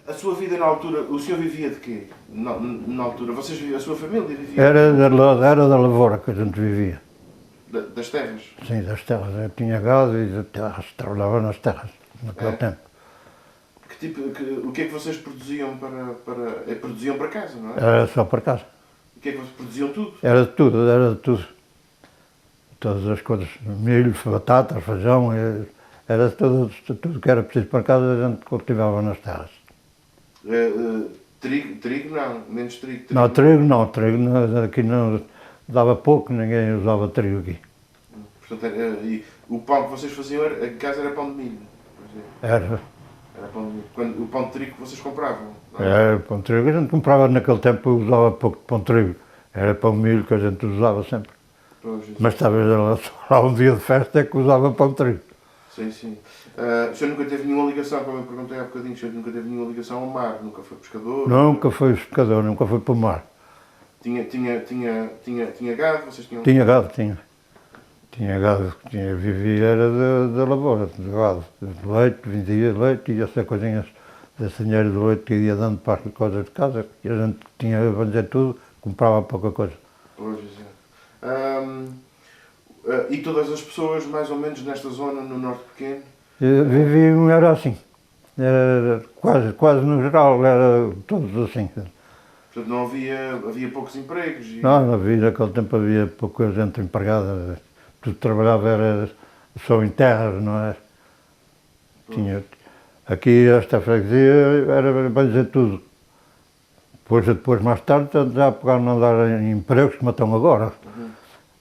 A sua vida na altura, o senhor vivia de quê? Na altura, a sua família vivia? Era da lavoura que a gente vivia. Das terras? Sim, das terras. Eu tinha gado e trabalhava nas terras, naquele tempo. O que é que vocês produziam produziam para casa, não é? Era só para casa. O que é que vocês produziam tudo? Era de tudo. Todas as coisas, milho, batata, feijão, era tudo que era preciso para casa a gente cultivava nas terras. Trigo não, menos trigo. Não, trigo aqui não dava pouco, ninguém usava trigo aqui. Portanto, e o pão que vocês faziam em casa era pão de milho? Era. Era pão de milho. O pão de trigo que vocês compravam? Não é? Era pão de trigo, a gente comprava naquele tempo, usava pouco de pão de trigo. Era pão de milho que a gente usava sempre. Mas talvez lá um dia de festa é que usava pão de trigo. Sim, sim. O senhor nunca teve nenhuma ligação, como eu perguntei há bocadinho, o senhor nunca teve nenhuma ligação ao mar? Nunca foi pescador? Nunca foi pescador, nunca foi para o mar. Tinha gado? Vocês tinham? Tinha gado, tinha gado, vivia era da lavoura, de gado, de leite, vendia leite e essas coisinhas, esse dinheiro do leite que ia dando para as coisas de casa, e a gente tinha, vamos dizer, tudo, comprava pouca coisa. Pois, e todas as pessoas, mais ou menos nesta zona, no Norte Pequeno? Viviam, era assim, era quase no geral, era todos assim. Portanto, não havia poucos empregos? Não havia, naquele tempo havia pouca gente empregada, tudo trabalhava era só em terras, não é? Aqui esta freguesia era, bem dizer, tudo. Depois mais tarde, já pegaram a andar em empregos como estão agora.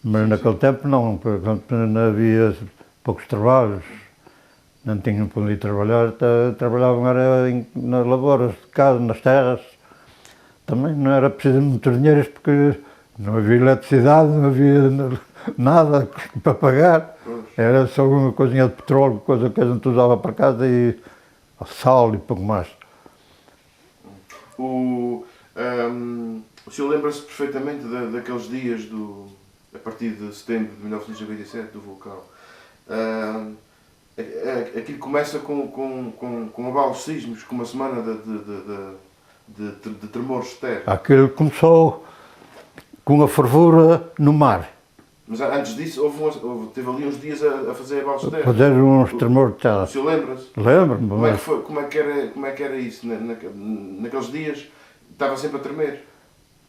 Mas naquele tempo não, porque não havia poucos trabalhos, não tinham para onde ir trabalhar, trabalhavam nas lavouras de casa, nas terras. Também não era preciso muito dinheiro porque não havia eletricidade, não havia nada para pagar. Era só uma coisinha de petróleo, coisa que a gente usava para casa e sal e pouco mais. O senhor lembra-se perfeitamente daqueles dias, a partir de setembro de 1997, do vulcão. Aquilo começa com abalos sísmicos, com uma semana de tremores de terra. Aquilo começou com a fervura no mar. Mas antes disso teve ali uns dias a fazer abalos de terra. Fazer uns tremores de terra. O senhor lembra-se? Lembro-me. Como é que era isso? Naqueles dias estava sempre a tremer?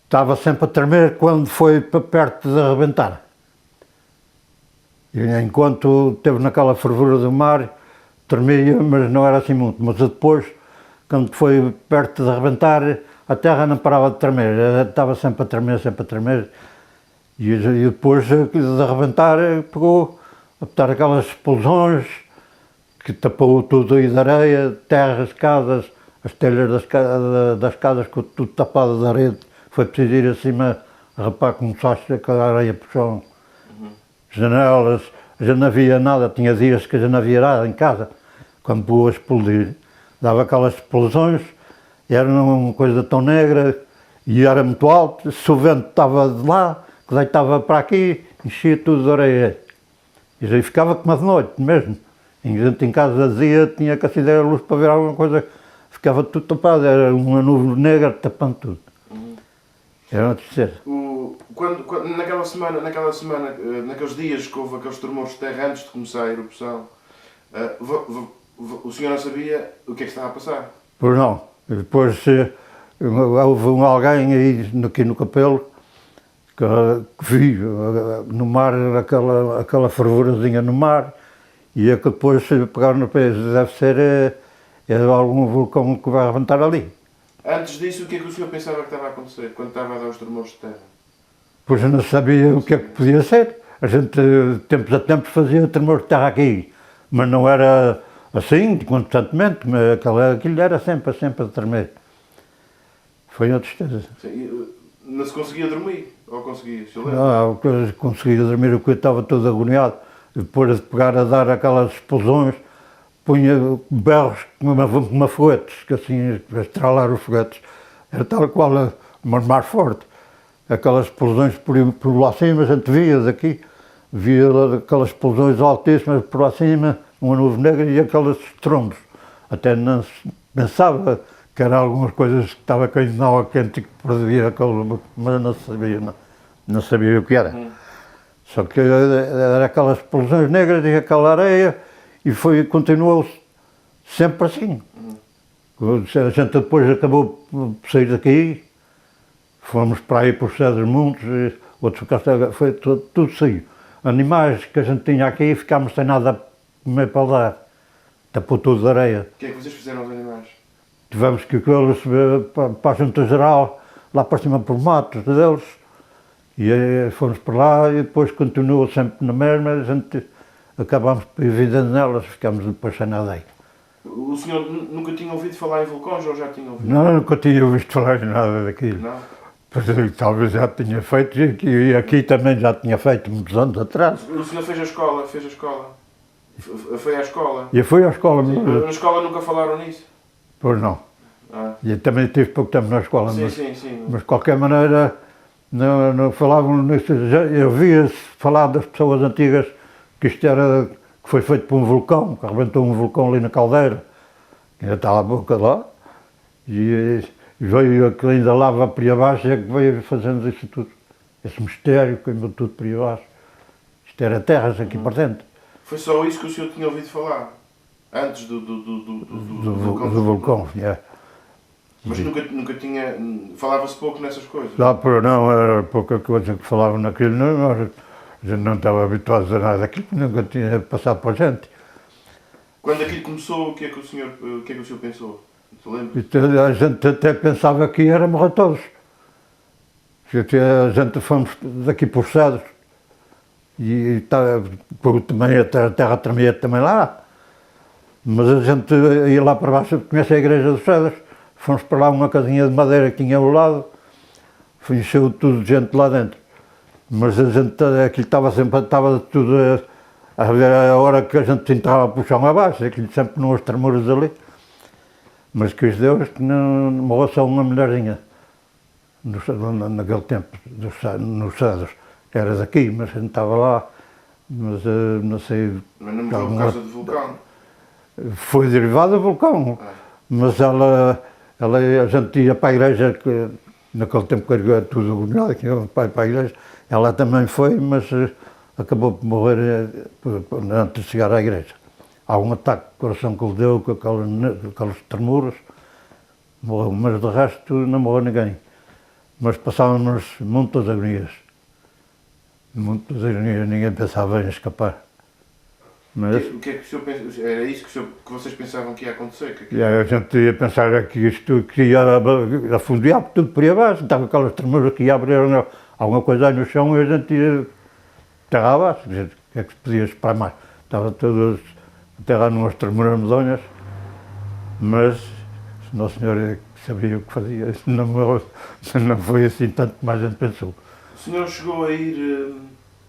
Estava sempre a tremer quando foi para perto de arrebentar. E enquanto esteve naquela fervura do mar, tremia, mas não era assim muito. Mas depois, quando foi perto de arrebentar, a terra não parava de tremer. Estava sempre a tremer, sempre a tremer. E depois de arrebentar, pegou a botar aquelas explosões que tapou tudo aí de areia, terras, casas, as telhas das casas com tudo tapado de areia. Foi preciso ir acima a rapar com um sacho aquela areia para o chão. Janelas, já não havia nada, tinha dias que já não havia nada em casa. Quando pôs a explodir, dava aquelas explosões, e era uma coisa tão negra, e era muito alto, se o vento estava de lá, que deitava para aqui, enchia tudo de areia. E já ficava como de noite mesmo. E a gente em casa dizia, tinha que acender a luz para ver alguma coisa, ficava tudo tapado, era uma nuvem negra tapando tudo. Era uma tristeza. Naquela semana, naqueles dias que houve aqueles tremores de terra antes de começar a erupção, o senhor não sabia o que é que estava a passar? Pois não. Depois houve alguém aí aqui no Capelo que viu no mar aquela fervurazinha no mar e é que depois pegaram no pé, deve ser algum vulcão que vai arrebentar ali. Antes disso, o que é que o senhor pensava que estava a acontecer, quando estava a dar os tremores de terra? Pois eu não sabia o que é que podia ser. A gente, de tempos a tempos, fazia tremores de terra aqui, mas não era assim, constantemente, mas aquilo era sempre a tremer. Foi uma tristeza. Sim, não se conseguia dormir? Ou conseguia? Não, conseguia dormir, o que eu estava todo agoniado. Depois de pegar a dar aquelas explosões, punha berros como foguetes, que assim, a estralar os foguetes. Era tal qual, mas mais forte. Aquelas explosões por lá acima, a gente via daqui, via aquelas explosões altíssimas por lá acima, uma nuvem negra e aqueles estrombos até não se pensava que eram algumas coisas que estava caindo na água quente e que perdia aquele, mas não sabia o que era. Só que era aquelas explosões negras e aquela areia e continuou sempre assim. A gente depois acabou por sair daqui, fomos para aí para os Cedros Montes, e outros castelos, foi tudo saiu. Animais que a gente tinha aqui ficámos sem nada a comer para dar, tapou tudo de areia. O que é que vocês fizeram aos animais? Tivemos que eles para a Junta Geral, lá para cima por matos deles, e aí fomos para lá e depois continuou sempre na mesma, a gente acabámos por ir vivendo nelas, ficámos depois sem nada aí. O senhor nunca tinha ouvido falar em vulcões ou já tinha ouvido? Não, nunca tinha ouvido falar de nada daquilo. Não? Pois, talvez já tinha feito, e aqui também já tinha feito muitos anos atrás. O senhor fez a escola? Foi à escola? E eu fui à escola, Sim, mas, na escola nunca falaram nisso? pois não. Ah. E eu também tive pouco tempo na escola, Sim, mas, sim. mas de qualquer maneira não falavam nisso. Eu via-se falar das pessoas antigas que isto era, que foi feito por um vulcão, que arrebentou um vulcão ali na caldeira, que ainda está a boca lá, e veio aquilo ainda lava por aí abaixo, é que veio fazendo isso tudo. Esse mistério queimou tudo por aí abaixo. Isto era terras aqui para dentro. Foi só isso que o senhor tinha ouvido falar? Antes do vulcão, é. Mas nunca tinha... Falava-se pouco nessas coisas? Não, era pouca coisa que falavam naquilo, não, a gente não estava habituado a nada daquilo, nunca tinha passado para a gente. Quando aquilo começou, o que é que o senhor pensou? Se lembra? A gente até pensava que era morrer todos. A gente fomos daqui por Cedros e também a terra tremia também lá. Mas a gente ia lá para baixo, conhece a igreja dos Cedros, fomos para lá uma casinha de madeira que tinha ao lado, encheu tudo de gente lá dentro. Mas a gente, aquilo estava tudo a ver a hora que a gente entrava para o chão abaixo, aquilo sempre nos tremuros ali. Mas quis Deus que não morreu só uma mulherzinha, naquele tempo, nos Cedros. Era daqui, mas a gente estava lá, mas não sei... Mas não morreu por causa do vulcão? Foi derivado do vulcão, mas a gente ia para a igreja, que naquele tempo que era tudo agoniado, que ia para a igreja, ela também foi, mas acabou por morrer antes de chegar à igreja. Há um ataque de coração que ele deu, com aqueles tremuros, morreu, mas de resto não morreu ninguém. Mas passávamos muitas agonias, ninguém pensava em escapar. Mas, o que é que o senhor pensa? Era isso que vocês pensavam que ia acontecer? a gente ia pensar que isto queria afundiar tudo por aí abaixo, estava aquelas tremuras que ia abrir alguma coisa aí no chão e a gente ia terra abaixo, o que é que se podia esperar mais? Estava todas a terra numas tremuras medonhas, mas o Nosso Senhor é que sabia o que fazia, não foi assim tanto como a gente pensou. O senhor chegou a ir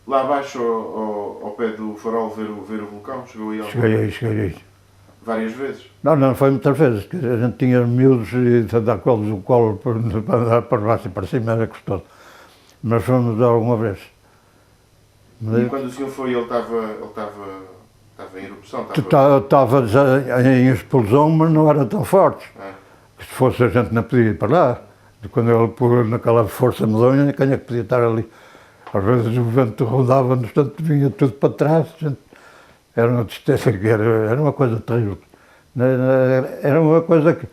lá abaixo ao pé do farol ver o vulcão? Chegou aí? Cheguei aí. Várias vezes? Não foi muitas vezes, que a gente tinha miúdos e dar colos o colo para andar para baixo e para cima era gostoso. Mas fomos alguma vez. E quando o senhor foi, ele estava em erupção? Estava já em explosão, mas não era tão forte. Se fosse a gente não podia ir para lá. Quando ele pôs naquela força medonha, quem é que podia estar ali? Às vezes o vento rodava, no instante vinha tudo para trás. Era uma tristeza, era uma coisa terrível. Era uma coisa que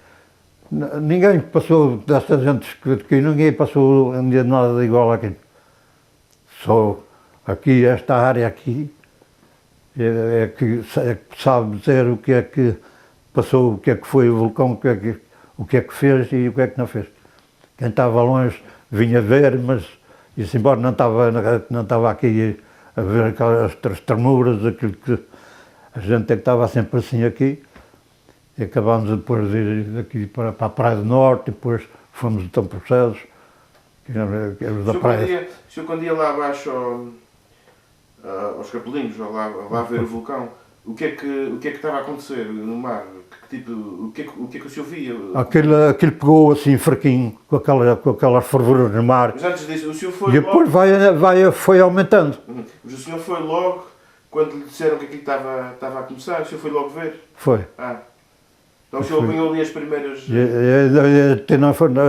ninguém passou, desta gente que ninguém passou um dia nada igual àquilo. Só aqui, esta área aqui, é que sabe dizer o que é que passou, o que é que foi o vulcão, o que é que fez e o que é que não fez. Quem estava longe vinha ver, mas isso embora não estava aqui a ver aquelas tremuras, aquilo que a gente é que estava sempre assim aqui. E acabámos depois de ir daqui para a Praia do Norte, e depois fomos então para os Cedros, que eram da praia. O senhor quando ia lá abaixo aos Capelinhos, lá ver o vulcão, o que é que estava a acontecer no mar? O que é que o senhor via? Aquilo pegou assim fraquinho, com aquelas fervuras no mar. Mas antes disso, o senhor foi e depois logo... foi aumentando. Mas o senhor foi logo, quando lhe disseram que aquilo estava a começar, o senhor foi logo ver? Foi. Então o senhor apanhou ali as primeiras...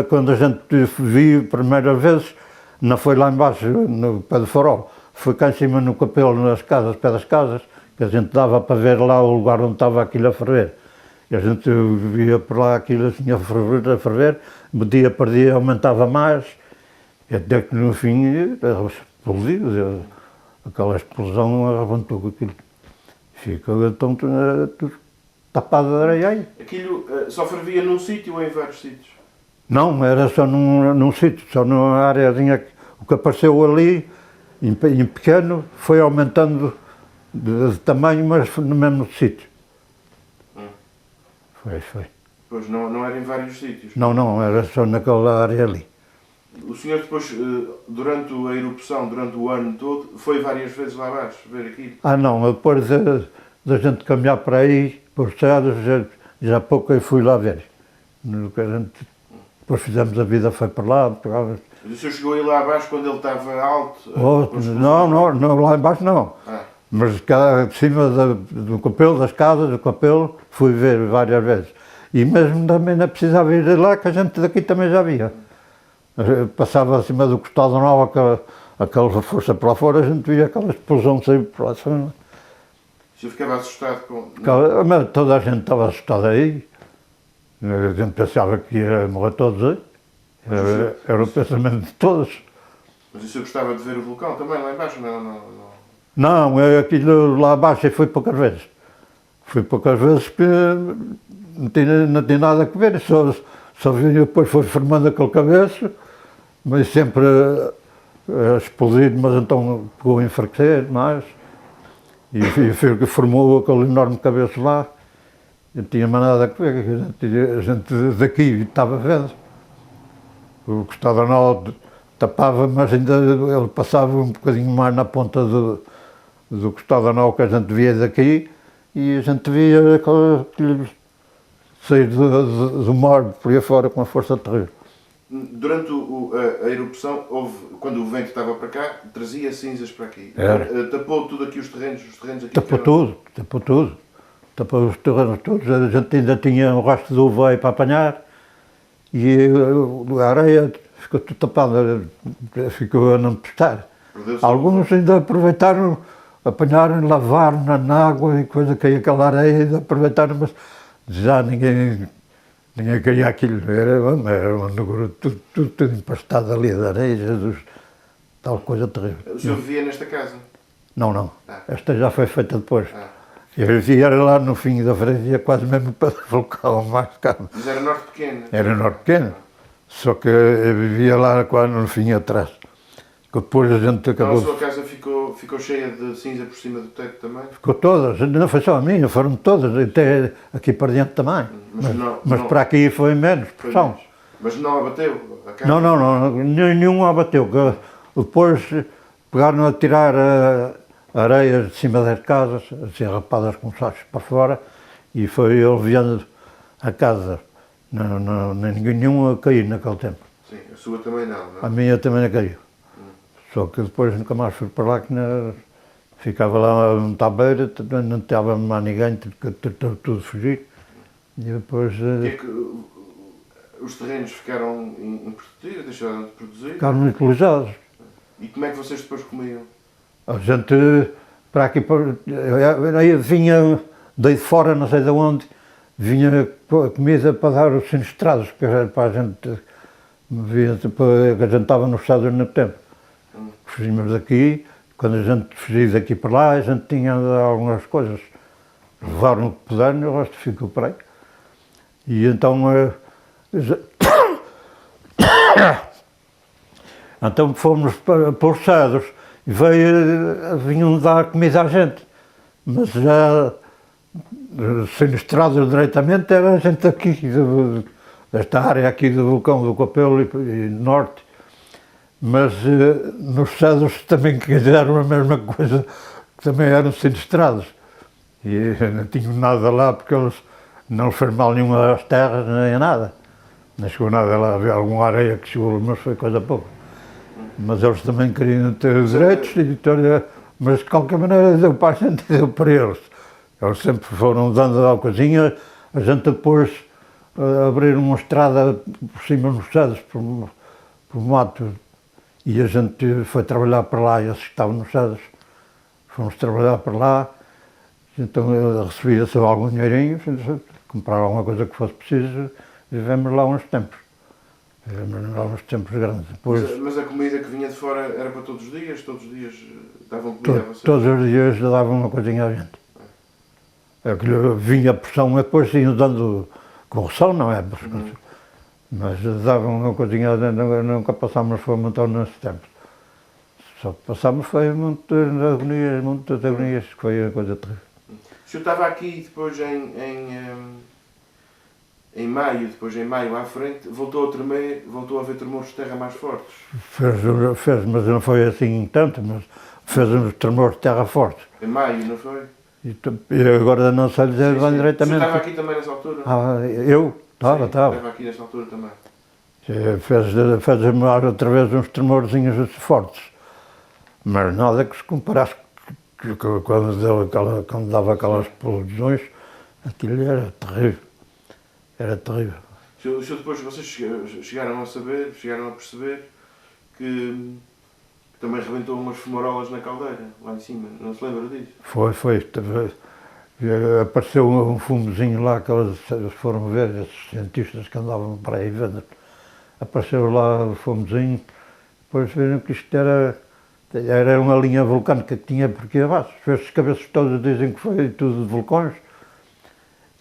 Quando a gente viu a primeira vez, não foi lá embaixo, no pé do farol, foi cá em cima no capelo, nas casas, pé das casas, que a gente dava para ver lá o lugar onde estava aquilo a ferver. E a gente via por lá aquilo assim a ferver, dia por dia aumentava mais, e até que no fim explodiu, aquela explosão arrebentou com aquilo. Ficou então tudo tapado de areia. Aquilo só fervia num sítio ou em vários sítios? Não, era só num sítio, só numa areazinha. O que apareceu ali, em pequeno, foi aumentando de tamanho, mas no mesmo sítio. Foi. Pois, não era em vários sítios? Não, era só naquela área ali. O senhor depois, durante a erupção, durante o ano todo, foi várias vezes lá abaixo, ver aquilo? Não, depois da gente caminhar para aí, por Cedos, já pouco eu fui lá ver. Depois fizemos a vida, foi para lá. Mas o senhor chegou aí lá abaixo quando ele estava alto? Não, lá embaixo não. Mas cá de cima do capelo, das casas, do capelo, fui ver várias vezes. E mesmo também não precisava ir lá, que a gente daqui também já via. Passava acima do Costado Nova, aquela força para lá fora, a gente via aquela explosão sair para lá. O senhor ficava assustado com... Mas toda a gente estava assustada aí. A gente pensava que ia morrer todos aí. Era o pensamento de todos. Mas o senhor gostava de ver o vulcão também lá embaixo? Não, aquilo lá abaixo eu fui poucas vezes. Fui poucas vezes que não tinha nada a ver, só vi depois foi formando aquele cabeço, mas sempre explodido, mas então pegou a enfraquecer mais. E formou aquele enorme cabeço lá. Não tinha mais nada a ver, a gente daqui estava vendo. O Costado Nova tapava, mas ainda ele passava um bocadinho mais na ponta do Costado Nova que a gente via daqui, e a gente via aquilo sair do mar por aí fora com uma força terrível. Durante a erupção, quando o vento estava para cá, trazia cinzas para aqui. Tapou tudo aqui os terrenos aqui? Tapou tudo. Tapou os terrenos todos. A gente ainda tinha um rastro de uva aí para apanhar, e a areia ficou tudo tapada, ficou a não prestar. Alguns ainda aproveitaram, apanharam, lavaram na água e coisa, que aquela areia, ainda aproveitaram, mas já ninguém queria aquilo. Era um negócio tudo empastado ali de areia, Jesus, tal coisa terrível. O senhor vivia nesta casa? Não. Esta já foi feita depois. Eu vivia lá no fim da freguesia, quase mesmo para o vulcão mais caro. Mas era norte pequeno? Era norte pequeno, só que eu vivia lá quase no fim atrás. Depois a gente acabou... Então a sua casa ficou cheia de cinza por cima do teto também? Ficou todas, não foi só a minha, foram todas, até aqui para dentro também. Mas para aqui foi menos pressão. Mas não abateu a casa? Não, nenhum abateu. Depois pegaram a tirar areias de cima das casas, assim rapadas com sachos para fora, e foi aliviando a casa. Nenhum a cair naquele tempo. Sim, a sua também não? A minha também não caiu. Só que depois nunca mais fui para lá, que ficava lá um tabeira, não estava mais ninguém, tudo fugir. E depois... os terrenos ficaram improdutivos, deixaram de produzir? Ficaram utilizados. E como é que vocês depois comiam? A gente, para aqui, aí vinha daí de fora, não sei de onde, vinha comida para dar os sinistrados, que era para a gente, que a gente estava nos Estados Unidos no tempo. Fugimos daqui, quando a gente fugia daqui para lá, a gente tinha algumas coisas. Levaram o que puderam e o resto ficou por aí. E então... então fomos para os Cedros e vinham dar comida à gente. Mas já sinistrados diretamente era a gente aqui, desta área aqui do vulcão do Capelo e norte. Mas nos Cedros também fizeram a mesma coisa, que também eram sinistrados. E não tinham nada lá, porque eles não fez mal nenhum às terras, nem a nada. Não chegou nada lá, havia alguma areia que chegou, mas foi coisa pouca. Mas eles também queriam ter direitos, mas de qualquer maneira deu para a gente, deu para eles. Eles sempre foram dando alguma coisinha, a gente depois abrir uma estrada por cima nos Cedos, por mato, e a gente foi trabalhar para lá, e esses que estavam nos Cedos, fomos trabalhar para lá, então recebia-se algum dinheirinho, comprar alguma coisa que fosse preciso, vivemos lá uns tempos. Vivemos lá uns tempos grandes. Depois, Mas a comida que vinha de fora era para todos os dias? Todos os dias davam comida a vocês? todos os dias davam uma coisinha a gente. Aquilo vinha a porção, depois iam dando correção, não é? Mas davam uma coisinha a gente, nunca passámos fome então nesse tempo. Só que passámos foi muitas agonias, que foi a coisa terrível. O senhor estava aqui depois em maio à frente, voltou a tremer, voltou a haver tremores de terra mais fortes. Fez, mas não foi assim tanto, mas fez uns tremores de terra fortes. Em maio, não foi? E agora não sei dizer bem diretamente. O senhor estava aqui também nessa altura? Eu? Estava. Estava aqui nessa altura também. Fez mais outra vez uns tremorzinhos fortes, mas nada que se comparasse quando dava aquelas explosões, aquilo era terrível. Era terrível. O senhor depois, vocês chegaram a perceber que também rebentou umas fumarolas na caldeira, lá em cima, não se lembra disso? Foi. Apareceu um fumozinho lá que eles foram ver, esses cientistas que andavam para aí vendo. Apareceu lá o fumozinho, depois viram que isto era uma linha vulcânica que tinha por aqui abaixo. Esses cabeças todos dizem que foi tudo de vulcões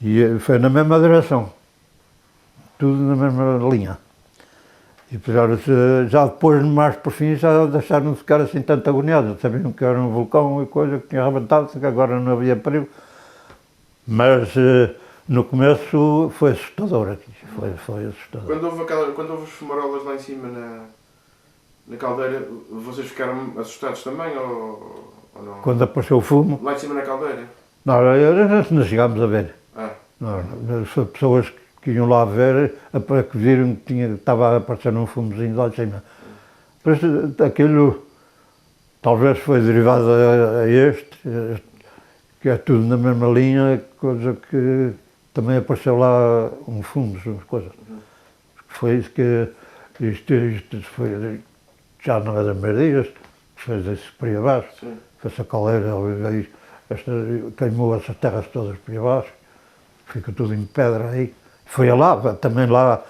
e foi na mesma direção, tudo na mesma linha. E já depois, mais por fim, já deixaram de ficar assim tanto agoniados. Sabiam que era um vulcão e coisa que tinha arrebentado, que agora não havia perigo. Mas no começo foi assustador aqui, foi assustador. Quando houve as fumarolas lá em cima na caldeira, vocês ficaram assustados também ou não? Quando apareceu o fumo? Lá em cima na caldeira? Não chegámos a ver. Não, pessoas que iam lá ver, que viram que estava a aparecer um fumozinho lá de cima. Mas aquilo talvez foi derivado a este, que é tudo na mesma linha, coisa que também apareceu lá um fumo, umas coisas. Foi isso que isto foi, já não é das Merdilhas, fez isso por aí abaixo, fez a caldeira, aí, queimou essas terras todas por aí abaixo, ficou tudo em pedra aí. Foi a lava, também lá,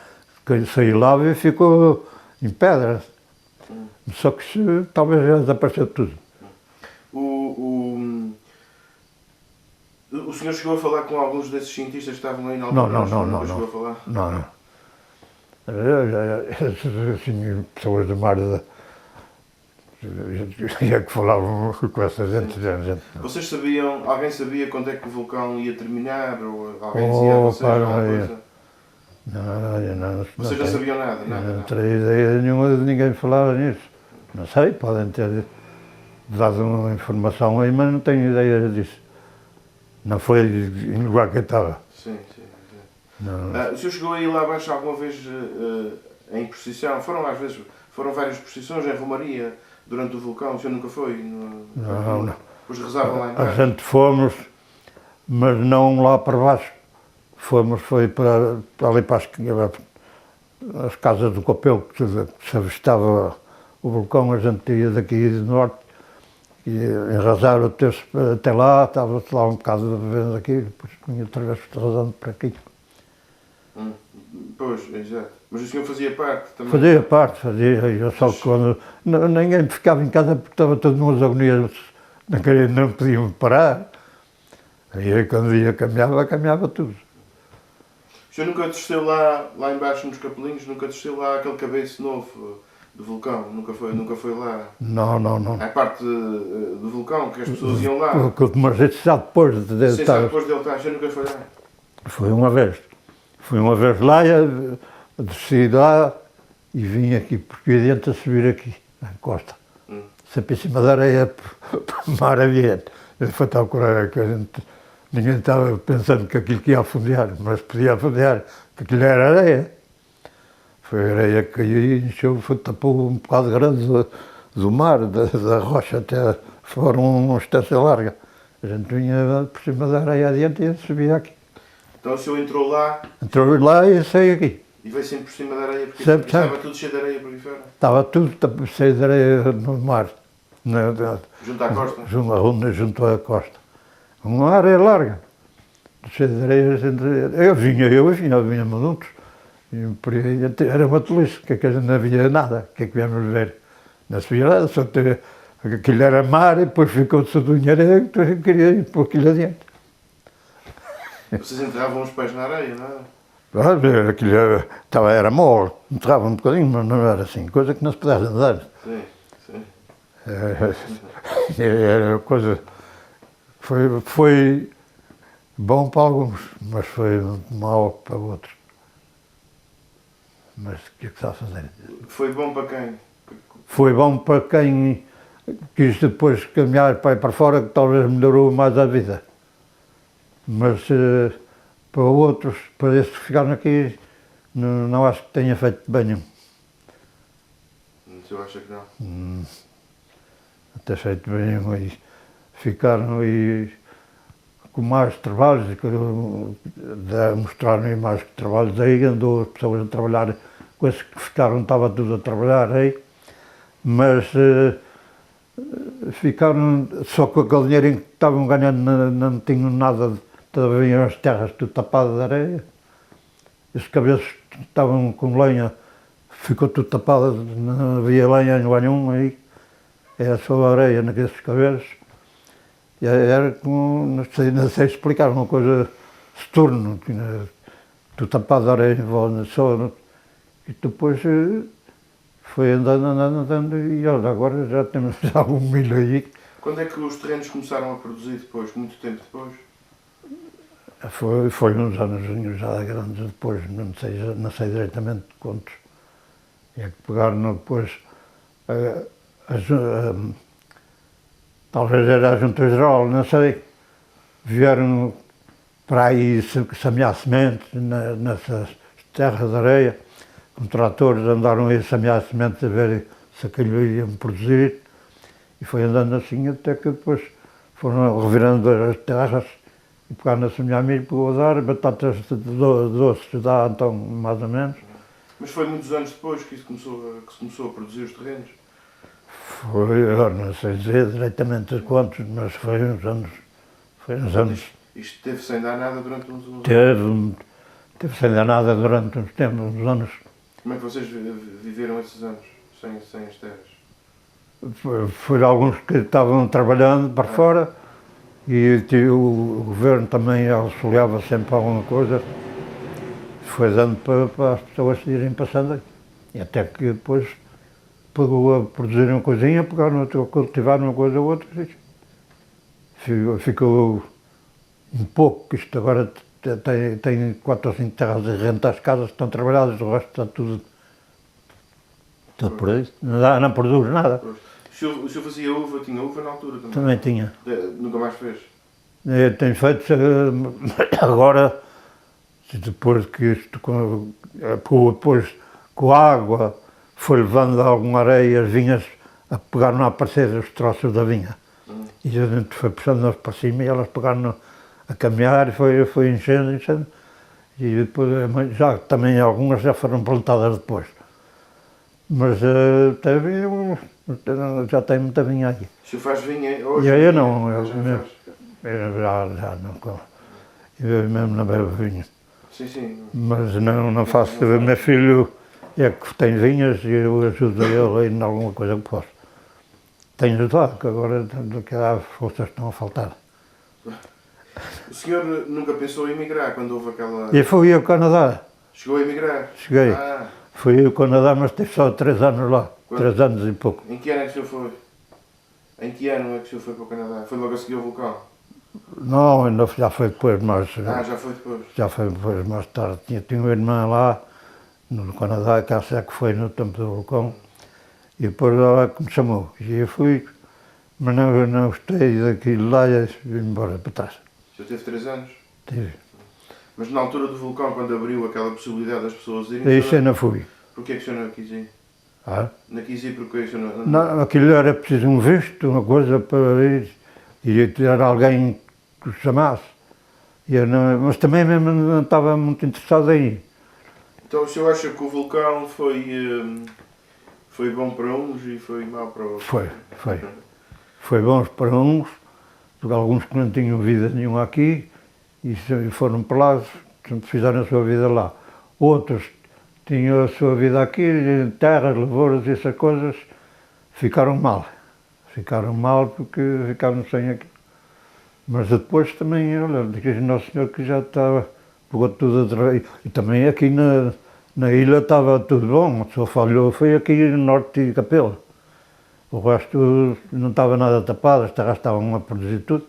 saiu lava e ficou em pedra. Só que talvez já desapareceu tudo. O senhor chegou a falar com alguns desses cientistas que estavam aí na altura? Não. Chegou a falar? Não. Assim, pessoas do mar, já que falavam com essa gente. Vocês sabiam, alguém sabia quando é que o vulcão ia terminar? Ou alguém dizia a vocês alguma coisa? Não. Vocês não sabiam nada? Não teria ideia nenhuma de ninguém falar nisso. Não sei, podem ter dado uma informação aí, mas não tenho ideia disso. Não foi igual que estava. Sim. O senhor chegou a ir lá abaixo alguma vez em procissão? Foram várias procissões em Romaria durante o vulcão? O senhor nunca foi? Não. Pois rezavam lá embaixo? A gente fomos, mas não lá para baixo. Foi para ali para as casas do Copel, que se avistava o vulcão, a gente ia daqui do norte, e enrasar o terço até lá, estava-se lá um bocado de vez aqui, depois vinha outra vez rasando para aqui. Pois, exato. Mas o senhor fazia parte também? Fazia parte, eu só que quando ninguém ficava em casa porque estava todo numas agonias, não podiam parar. Aí quando ia caminhava tudo. O senhor nunca desceu lá embaixo nos Capelinhos, nunca desceu lá aquele cabeço novo do vulcão? Nunca foi lá? Não. A parte do vulcão, que as pessoas iam lá? Mas isso já depois de dele estar. Sim, depois dele estar, o senhor nunca foi lá? Foi uma vez lá, desci lá e vim aqui, porque eu adianta subir aqui, na costa. Sempre em cima da areia, para o mar adiante. Foi tal coragem que ninguém estava pensando que aquilo que ia afundar, mas podia afundar, porque aquilo era areia. Foi a areia que caiu e encheu, tapou um bocado grande do mar, da rocha até fora uma distância larga. A gente vinha por cima da areia adiante e subia aqui. Então o senhor entrou lá Entrou lá e saí aqui. e veio sempre por cima da areia, porque Sempre, estava sempre. tudo cheio de areia por aqui fora. Estava tudo cheio de areia no mar. Junto à costa. Junto à costa. Uma área larga. Cheia de areia. Eu vinha juntos. E por aí era uma tolice, que a gente não havia nada. O que é que viemos ver? Não se via nada, só ter, aquilo era mar e depois ficou tudo em areia, então eu queria ir por aquilo adiante. Vocês enterravam os pés na areia, não era? Aquilo era mole, enterrava um bocadinho, mas não era assim, coisa que não se pudesse andar. Sim, sim. Era coisa. Foi bom para alguns, mas foi mau para outros. Mas o que é que está a fazer? Foi bom para quem? Foi bom para quem quis depois caminhar para fora, que talvez melhorou mais a vida. Mas para outros, para esses que ficaram aqui, não acho que tenha feito bem nenhum. O senhor acha que não? Até feito bem nenhum. E ficaram aí com mais trabalhos, mostraram-me mais trabalhos aí, andou as pessoas a trabalhar, com esses que ficaram, estava tudo a trabalhar aí, mas ficaram só com aquele dinheiro que estavam ganhando, não tinham nada, haviam as terras tudo tapadas de areia, os cabeços estavam com lenha, ficou tudo tapado, não havia lenha nenhum aí, era só areia naqueles cabeços. Era como, não sei explicar, uma coisa esturno, tudo tapado de areia, só, e depois foi andando e olha, agora já temos algum milho aí. Quando é que os terrenos começaram a produzir depois, muito tempo depois? Foi uns anos já grandes depois, não sei diretamente quantos. É que pegaram depois, talvez era a Junta Geral, não sei, vieram para aí semear sementes nessas terras de areia, com tratores andaram aí a semear sementes a ver se aquilo ia produzir, e foi andando assim até que depois foram revirando as terras e pegaram a semear milho para dar, batatas doces dá então mais ou menos. Mas foi muitos anos depois que se começou a produzir os terrenos? Foi, eu não sei dizer diretamente quantos, mas foi uns anos. Isto teve sem dar nada durante uns anos? Teve sem dar nada durante uns tempos, uns anos. Como é que vocês viveram esses anos, sem as terras? Foram alguns que estavam trabalhando para fora e o governo também auxiliava sempre alguma coisa. Foi dando para as pessoas irem passando aí. E até que depois pegou a produzir uma coisinha, pegaram a cultivar uma coisa ou outra. Ficou um pouco, isto agora tem 4 ou 5 terras de renta, as casas estão trabalhadas, o resto está tudo por aí. Não produz nada. O senhor fazia uva, tinha uva na altura também? Também tinha. Nunca mais fez? Eu tenho feito agora, depois que isto, depois com a água, foi levando alguma areia, as vinhas pegaram a aparecer os troços da vinha. E a gente foi puxando-nas para cima e elas pegaram a caminhar e foi enchendo. E depois já também algumas já foram plantadas depois. Mas já tem muita vinha aí. O senhor faz vinha hoje? Eu não, já não. Eu mesmo não bebo vinho. Sim. Mas não faço. O meu filho é que tem vinhas e eu ajudo ele em alguma coisa que posso. Tenho ajudado, que agora as forças estão a faltar. O senhor nunca pensou em emigrar quando houve aquela... E fui ao Canadá. Chegou a emigrar? Cheguei. Fui ao Canadá, mas tive só 3 anos lá. Quando? 3 anos e pouco. Em que ano é que o senhor foi? Em que ano é que o senhor foi para o Canadá? Foi logo a seguir ao vulcão? Não, ainda já foi depois, mas... Já foi depois? Já foi depois, mais tarde. Tinha uma irmã lá, no Canadá, que acho que foi no tempo do vulcão. E depois ela que me chamou. E eu fui, mas não gostei daquilo lá e vim embora para trás. O senhor teve 3 anos? Tive. Mas na altura do vulcão, quando abriu aquela possibilidade das pessoas irem... Isso eu não fui. Porquê que o senhor não quis ir? Não quis ir porque o senhor não... Não, aquilo era preciso um visto, uma coisa para ir, e ter alguém que o chamasse. Mas também mesmo não estava muito interessado aí. Então o senhor acha que o vulcão foi bom para uns e foi mau para outros? Foi. Foi bom para uns, porque alguns que não tinham vida nenhuma aqui e foram para lá, fizeram a sua vida lá. Outros tinham a sua vida aqui, em terras, lavouras e essas coisas, ficaram mal. Ficaram mal porque ficaram sem aqui. Mas depois também, olha, diz Nosso Senhor que já estava, pegou tudo outra vez. E também aqui na ilha estava tudo bom, só falhou foi aqui no norte de Capelo. O resto não estava nada tapado, as terras estavam a produzir tudo.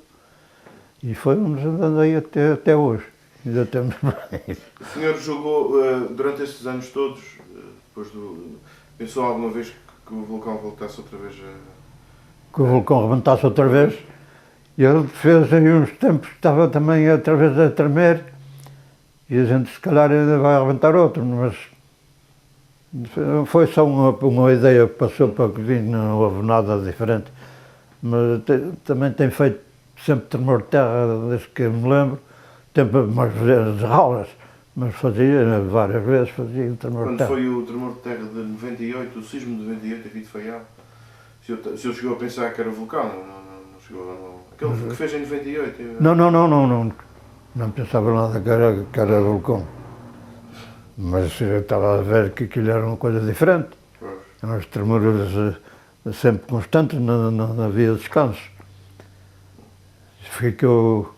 E foi-nos andando aí até hoje. Ainda temos bem. O senhor jogou, durante estes anos todos, pensou alguma vez que o vulcão voltasse outra vez a... Que o vulcão rebentasse outra vez. E ele fez aí uns tempos que estava também outra vez a tremer. E a gente se calhar ainda vai arrebentar outro, mas foi só uma ideia que passou para que não houve nada diferente. Mas também tem feito sempre tremor de terra, desde que me lembro, sempre umas vezes ralas, mas fazia, várias vezes fazia tremor de terra. Quando foi o tremor de terra de 98, o sismo de 98 aqui de Faial, o senhor chegou a pensar que era vulcão? Não chegou, não. Aquele que fez em 98? Não pensava nada que era vulcão. Mas eu estava a ver que aquilo era uma coisa diferente. Umas tremuras sempre constantes, não havia descanso. Ficou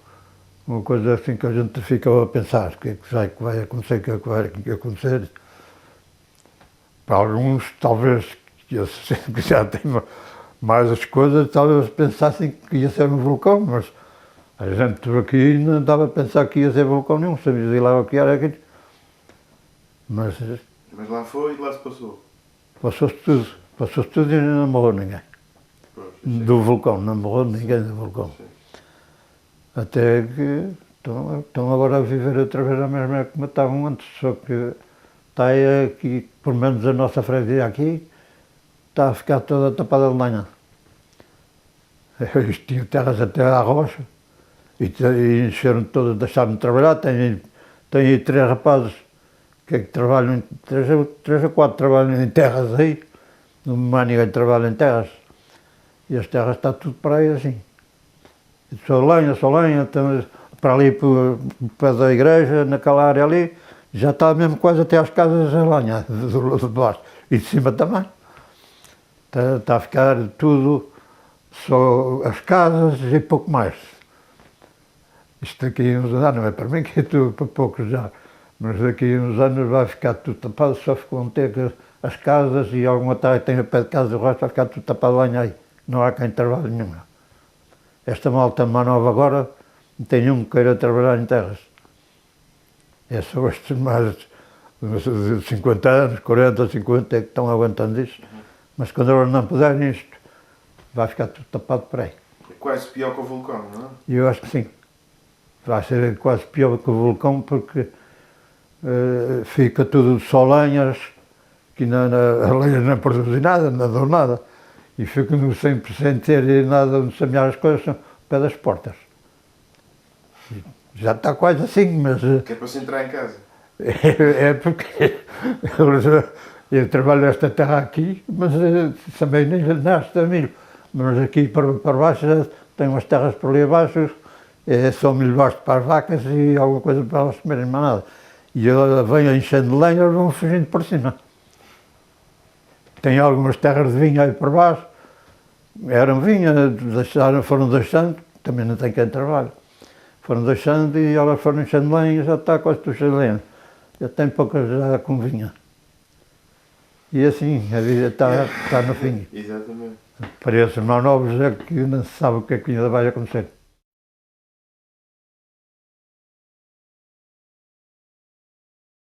uma coisa assim que a gente ficou a pensar, o que vai acontecer, o que vai acontecer. Para alguns, talvez, que já têm mais as coisas, talvez pensassem que ia ser um vulcão, mas a gente por aqui não estava a pensar que ia ser vulcão nenhum, sabia lá o que era aquilo. Mas lá foi e lá se passou? Passou-se tudo e não morreu ninguém. Do vulcão, não morreu ninguém do vulcão. Sim. Até que estão agora a viver outra vez a mesma como estavam antes, só que está aí aqui, pelo menos a nossa freguesia aqui, está a ficar toda tapada de lenha. Eles tinham terras até à rocha e encheram todas, deixaram de trabalhar. Tem aí 3 rapazes que trabalham, 3 ou 4 trabalham em terras aí, não há ninguém que trabalha em terras. E as terras está tudo para aí assim. Só lenha, então, para ali para o pé da igreja, naquela área ali, já está mesmo quase até às casas a lenha, de baixo. E de cima também. Está a ficar tudo, só as casas e pouco mais. Isto daqui a uns anos, não é para mim que é tudo para poucos já, mas daqui a uns anos vai ficar tudo tapado, só ficam ter as casas e alguma terra que tem a pé de casa, o resto vai ficar tudo tapado de lenha aí. Não há quem trabalhe nenhum. Esta malta mais nova agora, não tem nenhum que queira trabalhar em terras. É só estes mais de 50 anos, 40, 50 é que estão aguentando isto. Mas quando eles não puderem isto, vai ficar tudo tapado por aí. É quase pior que o vulcão, não é? E eu acho que sim. Vai ser quase pior que o vulcão porque fica tudo só lenhas, que a lenha não produz nada, não dá nada. E ficam sem ter nada onde semear as coisas, ao pé das portas. Já está quase assim, mas... Que é para se entrar em casa. É porque eu trabalho esta terra aqui, mas também nem nasce a milho. Mas aqui para baixo já tem umas terras por ali abaixo, é só milho baixo para as vacas e alguma coisa para elas comerem, mais nada. E ela vem enchendo de lenha, eles vão fugindo por cima. Tem algumas terras de vinho aí por baixo, eram vinha, foram deixando, também não tem quem trabalhe. Foram deixando e elas foram enchendo de lenha, já está quase tudo cheio de lenha. Já tem poucas já com vinha. E assim, a vida está no fim. Exatamente. Para esses mais novos é que não se sabe o que é que ainda vai acontecer.